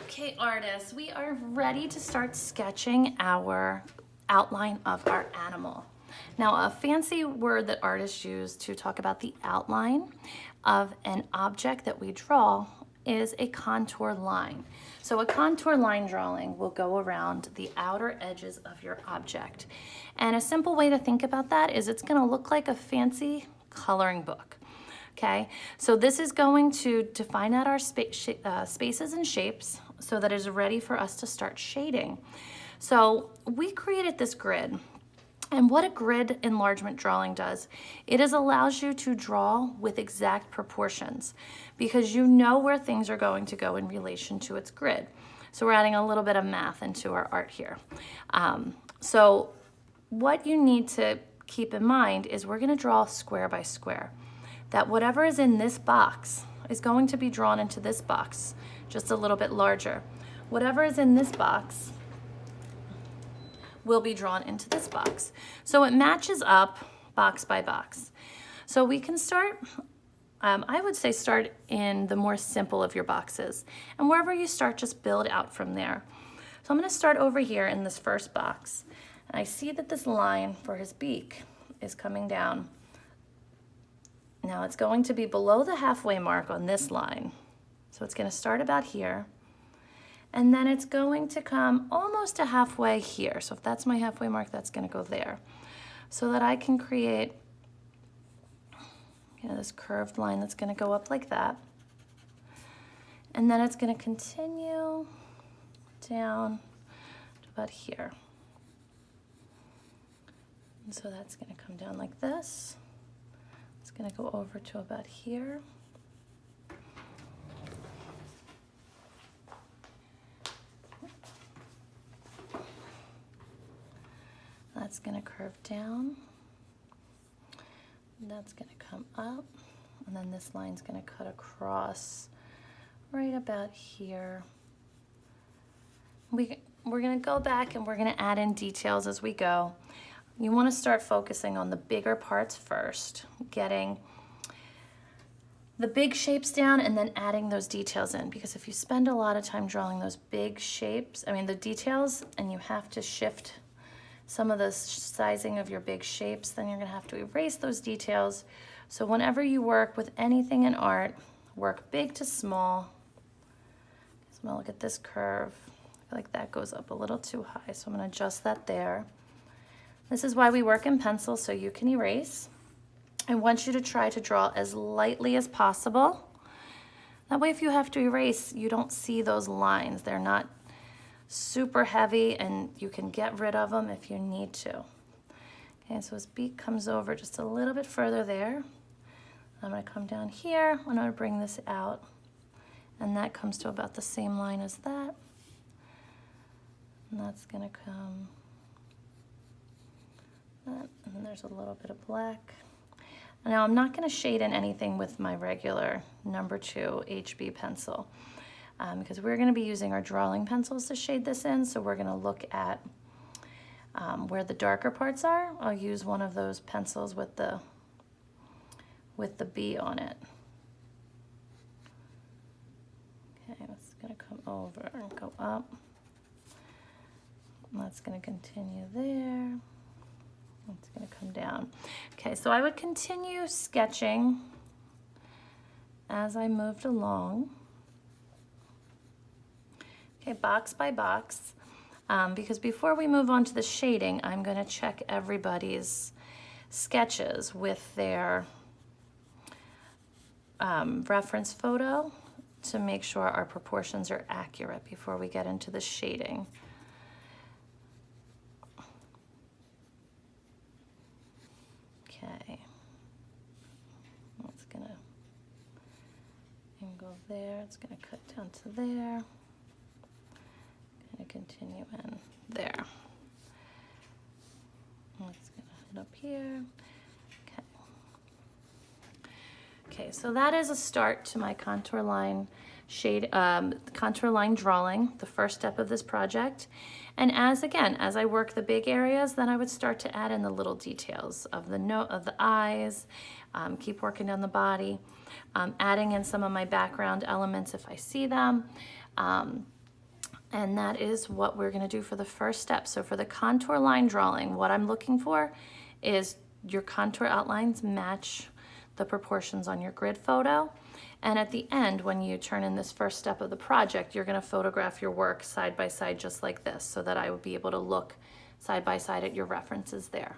Okay, artists, we are ready to start sketching our outline of our animal. Now, a fancy word that artists use to talk about the outline of an object that we draw is a contour line. So a contour line drawing will go around the outer edges of your object. And a simple way to think about that is it's going to look like a fancy coloring book. Okay, so this is going to define out our spaces and shapes so that it is ready for us to start shading. So we created this grid. And what a grid enlargement drawing does, it allows you to draw with exact proportions because you know where things are going to go in relation to its grid. So we're adding a little bit of math into our art here. So what you need to keep in mind is we're going to draw square by square. That whatever is in this box is going to be drawn into this box, just a little bit larger. Whatever is in this box will be drawn into this box. So it matches up box by box. So we can start, I would say start in the more simple of your boxes. And wherever you start, just build out from there. So I'm gonna start over here in this first box. And I see that this line for his beak is coming down. Now it's going to be below the halfway mark on this line. So it's going to start about here. And then it's going to come almost to halfway here. So if that's my halfway mark, that's going to go there. So that I can create, this curved line that's going to go up like that. And then it's going to continue down to about here. And so that's going to come down like this. It's going to go over to about here. That's going to curve down. That's going to come up. And then this line's going to cut across right about here. We're going to go back and we're going to add in details as we go. You want to start focusing on the bigger parts first, getting the big shapes down and then adding those details in. Because if you spend a lot of time drawing those big shapes, the details, and you have to shift some of the sizing of your big shapes, then you're going to have to erase those details. So whenever you work with anything in art, work big to small. So I'm going to look at this curve. I feel like that goes up a little too high, so I'm going to adjust that there. This is why we work in pencil, so you can erase. I want you to try to draw as lightly as possible. That way if you have to erase, you don't see those lines. They're not super heavy and you can get rid of them if you need to. Okay, so his beak comes over just a little bit further there. I'm going to come down here. I'm going to bring this out. And that comes to about the same line as that. And that's going to come... and then there's a little bit of black. Now I'm not going to shade in anything with my regular number 2 HB pencil because we're going to be using our drawing pencils to shade this in. So we're going to look at where the darker parts are. I'll use one of those pencils with the B on it. Okay, that's going to come over and go up. And that's going to continue there. It's going to come down. Okay, so I would continue sketching as I moved along. Okay, box by box. Because before we move on to the shading, I'm going to check everybody's sketches with their reference photo to make sure our proportions are accurate before we get into the shading. Okay, it's gonna angle there, it's gonna cut down to there, gonna continue in there. It's gonna head up here. Okay, so that is a start to my contour line contour line drawing, the first step of this project. And as I work the big areas, then I would start to add in the little details of the eyes, keep working on the body, adding in some of my background elements if I see them, And that is what we're gonna do for the first step. So for the contour line drawing, what I'm looking for is your contour outlines match the proportions on your grid photo. And at the end, when you turn in this first step of the project, you're gonna photograph your work side by side just like this so that I would be able to look side by side at your references there.